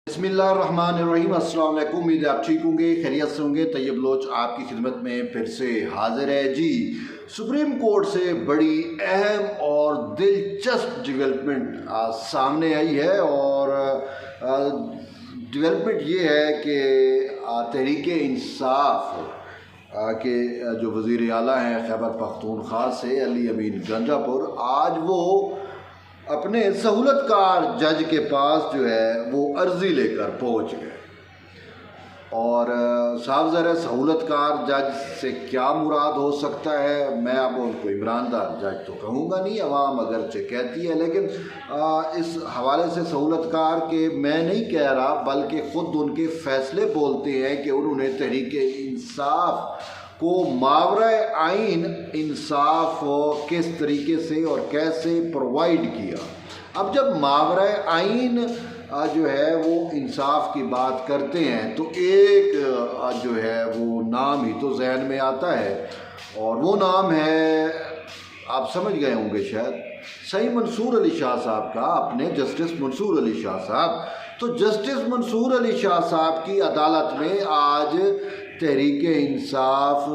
बिस्मिल्लाहिर्रहमानिर्रहीम। अस्सलाम वालेकुम। उम्मीद है आप ठीक होंगे, खैरियत से होंगे। तैयब लोच आपकी खिदमत में फिर से हाजिर है जी। सुप्रीम कोर्ट से बड़ी अहम और दिलचस्प डेवलपमेंट सामने आई है और डेवलपमेंट ये है कि तहरीक इंसाफ के जो वज़ीर आला हैं खैबर पख्तूनख्वा से अली अमीन गंडापुर, आज वो अपने सहूलतकार जज के पास जो है वो अर्ज़ी लेकर पहुंच गए। और साफ ज़रा सहूलतकार जज से क्या मुराद हो सकता है, मैं अब उनको ईमानदार जज तो कहूँगा नहीं, अवाम अगरचे कहती है, लेकिन इस हवाले से सहूलतकार के मैं नहीं कह रहा, बल्कि ख़ुद उनके फ़ैसले बोलते हैं कि उन्होंने तहरीक इंसाफ को मावरा आइन इंसाफ किस तरीके से और कैसे प्रोवाइड किया। अब जब मावरा आइन जो है वो इंसाफ की बात करते हैं तो एक जो है वो नाम ही तो जहन में आता है, और वो नाम है, आप समझ गए होंगे शायद, सही मंसूर अली शाह साहब का, अपने जस्टिस मंसूर अली शाह साहब। तो जस्टिस मंसूर अली शाह साहब की अदालत में आज तहरीक इंसाफ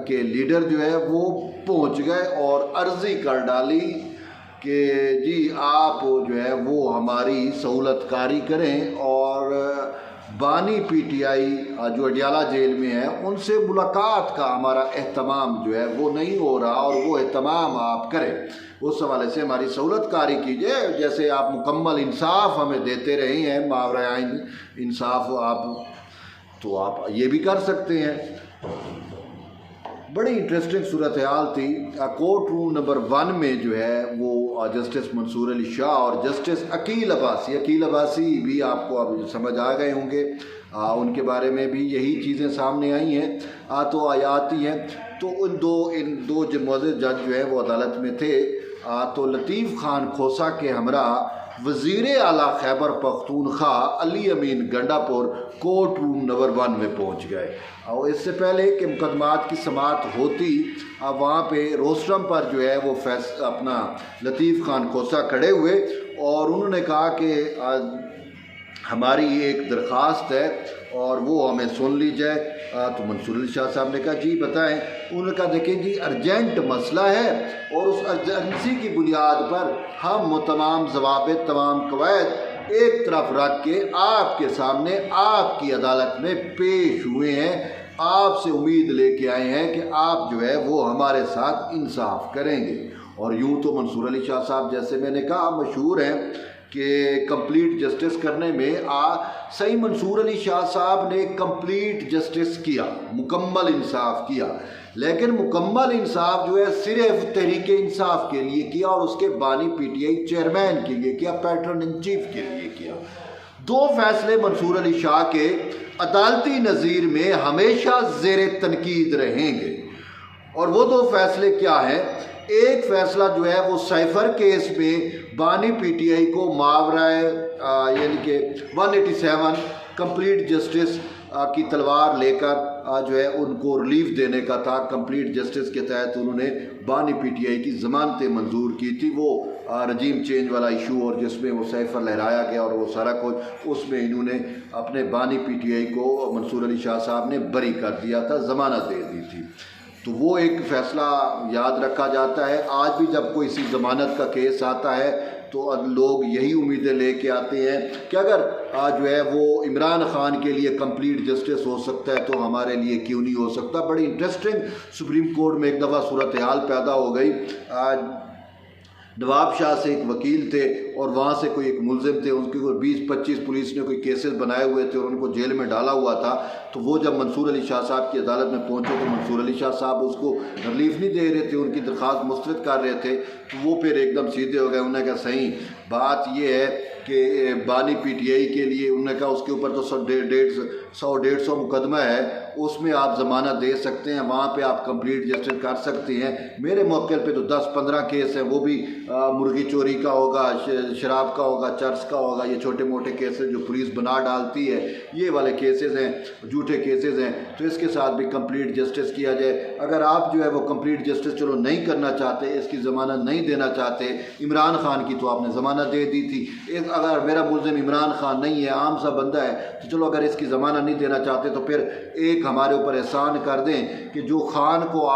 के लीडर जो है वो पहुंच गए और अर्ज़ी कर डाली कि जी आप जो है वो हमारी सहूलतकारी करें, और बानी पीटीआई जो अडियाला जेल में है उनसे मुलाकात का हमारा एहतमाम जो है वो नहीं हो रहा, और वो एहतमाम आप करें, उस हवाले से हमारी सहूलतकारी कीजिए, जैसे आप मुकम्मल इंसाफ हमें देते रहे हैं, मावरा आइन इंसाफ आप तो आप ये भी कर सकते हैं। बड़ी इंटरेस्टिंग सूरत हाल थी। कोर्ट रूम नंबर 1 में जो है वो जस्टिस मंसूर अली शाह और जस्टिस अकील अब्बासी भी आपको अब समझ आ गए होंगे, उनके बारे में भी यही चीज़ें सामने आई हैं तो आयाती हैं। तो इन दो जो मुअज़्ज़िज़ जज जो है वो अदालत में थे, तो लतीफ़ खान खोसा के हमरा वज़ीर आला खैबर पख्तूनख्वा अली अमीन गंडापुर कोर्ट रूम नंबर 1 में पहुंच गए। और इससे पहले कि मुकदमात की समाअत होती, अब वहाँ पे रोस्ट्रम पर जो है वो अपना लतीफ़ खान खोसा खड़े हुए और उन्होंने कहा कि हमारी एक दरख्वास्त है और वो हमें सुन ली जाए। तो मंसूर अली शाह साहब ने कहा जी बताएं। उन्होंने कहा देखिए जी अर्जेंट मसला है और उस अर्जेंसी की बुनियाद पर हम तमाम ज़वाबित तमाम कवायद एक तरफ रख के आपके सामने आपकी अदालत में पेश हुए हैं, आपसे उम्मीद लेके आए हैं कि आप जो है वो हमारे साथ इंसाफ करेंगे। और यूँ तो मंसूर अली शाह साहब जैसे मैंने कहा मशहूर हैं कि कंप्लीट जस्टिस करने में सही मंसूर अली शाह साहब ने कंप्लीट जस्टिस किया, मुकम्मल इंसाफ किया, लेकिन मुकम्मल इंसाफ जो है सिर्फ तहरीक इंसाफ के लिए किया और उसके बानी पीटीआई चेयरमैन के लिए किया, पैटर्न इन चीफ के लिए किया। 2 फैसले मंसूर अली शाह के अदालती नज़ीर में हमेशा ज़ेरे तनकीद रहेंगे, और वो 2 फैसले क्या हैं। एक फ़ैसला जो है वो साइफर केस में बानी पीटीआई को मावरा यानी कि 187 कंप्लीट जस्टिस की तलवार लेकर जो है उनको रिलीफ देने का था। कंप्लीट जस्टिस के तहत उन्होंने बानी पीटीआई की ज़मानतें मंजूर की थी, वो रजीम चेंज वाला इशू और जिसमें वो साइफर लहराया गया और वो सारा कुछ, उसमें इन्होंने अपने बानी पीटीआई को मंसूर अली शाह साहब ने बरी कर दिया था, ज़मानत दे दी थी। तो वो एक फ़ैसला याद रखा जाता है। आज भी जब कोई इसी ज़मानत का केस आता है तो लोग यही उम्मीदें लेके आते हैं कि अगर जो है वो इमरान खान के लिए कंप्लीट जस्टिस हो सकता है तो हमारे लिए क्यों नहीं हो सकता। बड़ी इंटरेस्टिंग सुप्रीम कोर्ट में एक दफ़ा सूरत हाल पैदा हो गई। नवाब शाह से एक वकील थे और वहाँ से कोई एक मुलजिम थे, उनके कोई 20-25 पुलिस ने कोई केसेस बनाए हुए थे और उनको जेल में डाला हुआ था। तो वो जब मंसूर अली शाह साहब की अदालत में पहुँचे तो मंसूर अली शाह साहब उसको रिलीफ नहीं दे रहे थे, उनकी दरख्वास्त मुस्तरद कर रहे थे। तो वो फिर एकदम सीधे हो गए, उन्होंने कहा सही बात ये है कि बानी पीटीआई के लिए, उन्होंने कहा उसके ऊपर तो 100-150 मुकदमा है, उसमें आप ज़मानत दे सकते हैं, वहाँ पे आप कंप्लीट जस्टिस कर सकते हैं। मेरे मौके पे तो 10-15 केस हैं, वो भी मुर्गी चोरी का होगा, शराब का होगा, चर्च का होगा, ये छोटे मोटे केसेस जो पुलिस बना डालती है, ये वाले केसेस हैं, झूठे केसेस हैं। तो इसके साथ भी कंप्लीट जस्टिस किया जाए। अगर आप जो है वो कंप्लीट जस्टिस चलो नहीं करना चाहते, इसकी ज़मानत नहीं देना चाहते, इमरान खान की तो आपने ज़मानत दे दी थी, अगर मेरा मुल्ज़िम इमरान खान नहीं है, आम सा बंदा है, तो चलो अगर इसकी ज़मानत नहीं देना चाहते तो फिर एक हमारे ऊपर एहसान कर दें कि जो खान को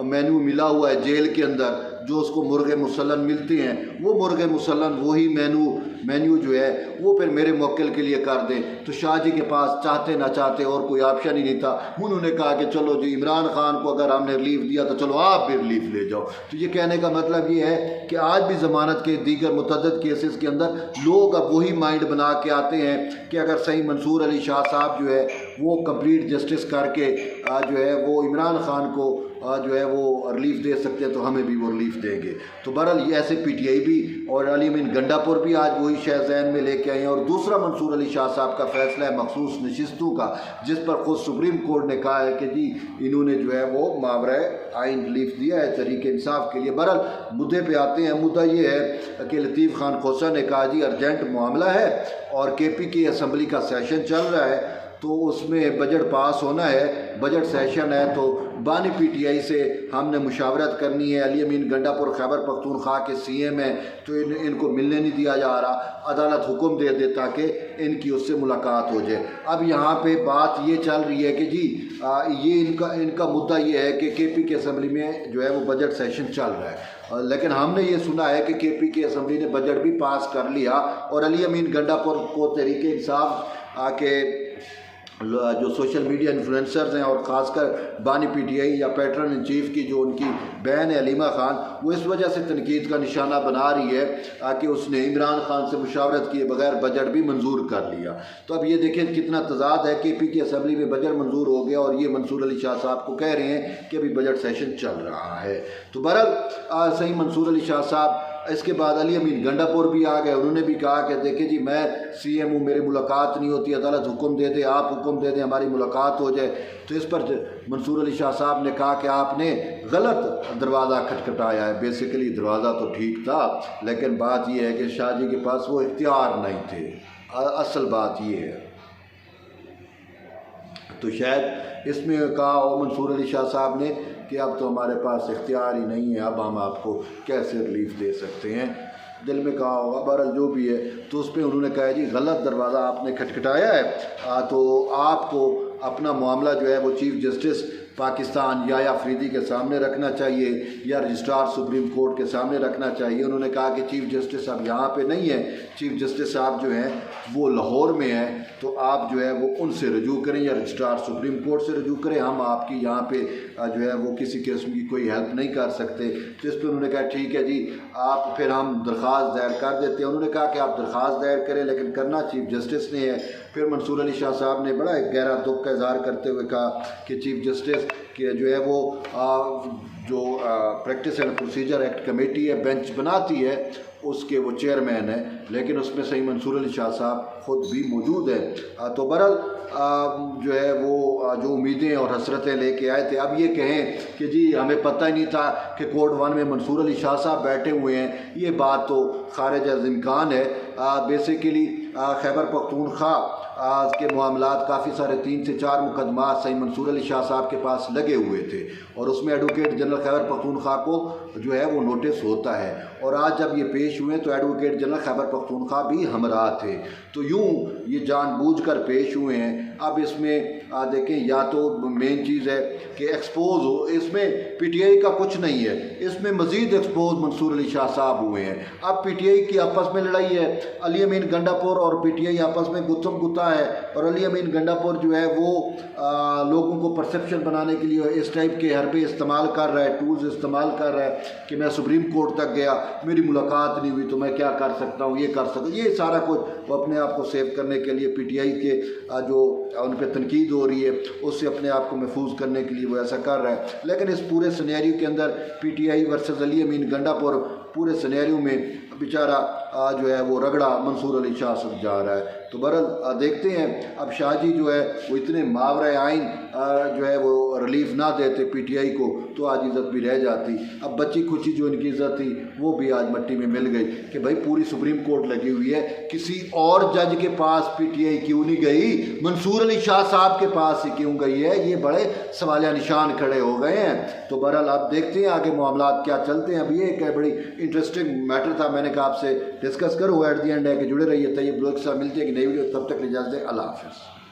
मेन्यू मिला हुआ है जेल के अंदर, जो उसको मुर्गे मुसल्लन मिलते हैं, वो मुर्गे मुसल्लन वही मेन्यू जो है वो फिर मेरे मुवक्किल के लिए कर दें। तो शाह जी के पास चाहते ना चाहते और कोई ऑप्शन ही नहीं था। उन्होंने कहा कि चलो जी, इमरान खान को अगर हमने रिलीफ दिया तो चलो आप भी रिलीफ ले जाओ। तो ये कहने का मतलब ये है कि आज भी ज़मानत के दीगर मुतअद्दिद केसेस के अंदर लोग अब वही माइंड बना के आते हैं कि अगर सही मंसूर अली शाह साहब जो है वो कंप्लीट जस्टिस करके जो है वो इमरान खान को जो है वो रिलीफ दे सकते हैं तो हमें भी वो रिलीफ देंगे। तो बहरहाल ये ऐसे PTI भी और अली अमीन गंडापुर भी आज वही शय ज़हन में लेके आए हैं। और दूसरा मंसूर अली शाह साहब का फैसला है मखसूस नशिस्तों का, जिस पर खुद सुप्रीम कोर्ट ने कहा है कि जी इन्होंने जो है वो मावरा आइन रिलीफ दिया है तहरीक इंसाफ के लिए। बहरहाल मुद्दे पे आते हैं। मुद्दा ये है कि लतीफ़ खान खोसा ने कहा जी अर्जेंट मामला है और KP की असम्बली का सेशन चल रहा है, तो उसमें बजट पास होना है, बजट सेशन है, तो बानी PTI से हमने मुशावरत करनी है। अली अमीन गंडापुर खैबर पख्तूनख्वा के CM हैं, तो इनको मिलने नहीं दिया जा रहा। अदालत हुक्म दे दे ताकि इनकी उससे मुलाकात हो जाए। अब यहाँ पे बात ये चल रही है कि जी ये इनका मुद्दा ये है कि KP की असम्बली में जो है वो बजट सेशन चल रहा है, लेकिन हमने ये सुना है कि KP की असम्बली ने बजट भी पास कर लिया और अली अमीन गंडापुर को तहरीक इंसाफ के जो सोशल मीडिया इन्फ्लुएंसर्स हैं और ख़ासकर बानी PTI या पैटर्न इन चीफ की जो उनकी बहन है अलीमा खान, वो इस वजह से तनकीद का निशाना बना रही है कि उसने इमरान खान से मुशावरत किए बगैर बजट भी मंजूर कर लिया। तो अब ये देखें कितना तजाद है, KP की असम्बली में बजट मंजूर हो गया और ये मंसूर अली शाह साहब को कह रहे हैं कि अभी बजट सेशन चल रहा है। तो बहरहाल सही मंसूर अली शाह साहब, इसके बाद अली अमीन गंडापुर भी आ गए। उन्होंने भी कहा कि देखिए जी मैं CM हूँ, मेरी मुलाकात नहीं होती, अदालत हुक्म दे दे, आप हुक्म दे दें हमारी मुलाकात हो जाए। तो इस पर मंसूर अली शाह साहब ने कहा कि आपने गलत दरवाज़ा खटखटाया है। बेसिकली दरवाज़ा तो ठीक था, लेकिन बात यह है कि शाह जी के पास वो इख्तियार नहीं थे। असल बात ये है। तो शायद इसमें कहा हो मंसूर अली शाह साहब ने कि अब तो हमारे पास इख्तियार ही नहीं है, अब हम आपको कैसे रिलीफ दे सकते हैं, दिल में कहा होगा। बहरहाल जो भी है, तो उस पर उन्होंने कहा जी गलत दरवाज़ा आपने खटखटाया है, तो आपको अपना मामला जो है वो चीफ़ जस्टिस पाकिस्तान या अफरीदी के सामने रखना चाहिए या रजिस्ट्रार सुप्रीम कोर्ट के सामने रखना चाहिए। उन्होंने कहा कि चीफ़ जस्टिस अब यहाँ पे नहीं है, चीफ़ जस्टिस साहब जो हैं वो लाहौर में हैं, तो आप जो है वो उनसे रजू करें या रजिस्ट्रार सुप्रीम कोर्ट से रजू करें, हम आपकी यहाँ पे जो है वो किसी किस्म की कोई हेल्प नहीं कर सकते। तो इस पर उन्होंने कहा ठीक है जी, आप फिर हम दरख्वास्त दायर कर देते हैं। उन्होंने कहा कि आप दरख्वास्त दायर करें, लेकिन करना चीफ़ जस्टिस ने है। फिर मंसूर अली शाह साहब ने बड़ा एक गहरा दुख का इजहार करते हुए कहा कि चीफ़ जस्टिस कि जो है वो जो practice and procedure act committee है, बेंच बनाती है, उसके वो चेयरमैन है, लेकिन उसमें सही मंसूर अली शाह साहब ख़ुद भी मौजूद है। तो बहरहाल जो है वो जो उम्मीदें और हसरतें लेके आए थे, अब ये कहें कि जी हमें पता ही नहीं था कि कोर्ट 1 में मंसूर अली शाह साहब बैठे हुए हैं, ये बात तो खारिज अज़ इम्कान है। बेसिकली खैबर पख्तूनख्वा के मामलात काफ़ी सारे 3 से 4 मुकदमात सही मंसूर अली शाह साहब के पास लगे हुए थे और उसमें एडवोकेट जनरल खैबर पख्तूनख्वा को जो है वो नोटिस होता है। और आज जब ये पेश हुए तो एडवोकेट जनरल खैबर पख्तूनख्वा भी हमरा थे, तो यूँ ये जानबूझकर पेश हुए हैं। अब इसमें देखें, या तो मेन चीज़ है कि एक्सपोज हो, इसमें PTI का कुछ नहीं है, इसमें मज़ीद एक्सपोज मंसूर अली शाह साहब हुए हैं। अब PTI की आपस में लड़ाई है, अली अमीन गंडापुर और PTI आपस में गुत्थम गुत्ता है, और अली अमीन गंडापुर जो है वो लोगों को परसेप्शन बनाने के लिए इस टाइप के हरबे इस्तेमाल कर रहा है, टूल्स इस्तेमाल कर रहा है कि मैं सुप्रीम कोर्ट तक गया, मेरी मुलाकात नहीं हुई तो मैं क्या कर सकता हूँ, ये कर सकता हूँ। ये सारा कुछ वो अपने आप को सेव करने के लिए PTI के जो उन पर तनकीद हो रही है उससे अपने आप को महफूज करने के लिए वो ऐसा कर रहा है। लेकिन इस पूरे सिनेरियो के अंदर PTI वर्सेस अली अमीन गंडापुर पूरे सिनेरियो में बेचारा जो है वो रगड़ा मंसूर अली शाह से जा रहा है। तो बहरहाल देखते हैं अब शाह जी जो है वो इतने मावरा आइन जो है वो रिलीफ ना देते PTI को तो आज इज़्ज़त भी रह जाती। अब बच्ची खुची जो इनकी इज़्ज़त थी वो भी आज मट्टी में मिल गई कि भाई पूरी सुप्रीम कोर्ट लगी हुई है, किसी और जज के पास PTI क्यों नहीं गई, मंसूर अली शाह साहब के पास ही क्यों गई है। ये बड़े सवालिया निशान खड़े हो गए हैं। तो बहरहाल आप देखते हैं आगे मामला क्या चलते हैं। अभी एक बड़ी इंटरेस्टिंग मैटर था, मैंने कहा आपसे डिस्कस करूँ। एट दी एंड है कि जुड़े रहिए। तैयब लोग के साथ मिलते हैं कि नई वीडियो, तब तक इजाज़त दें। अल्लाह हाफ़िज़।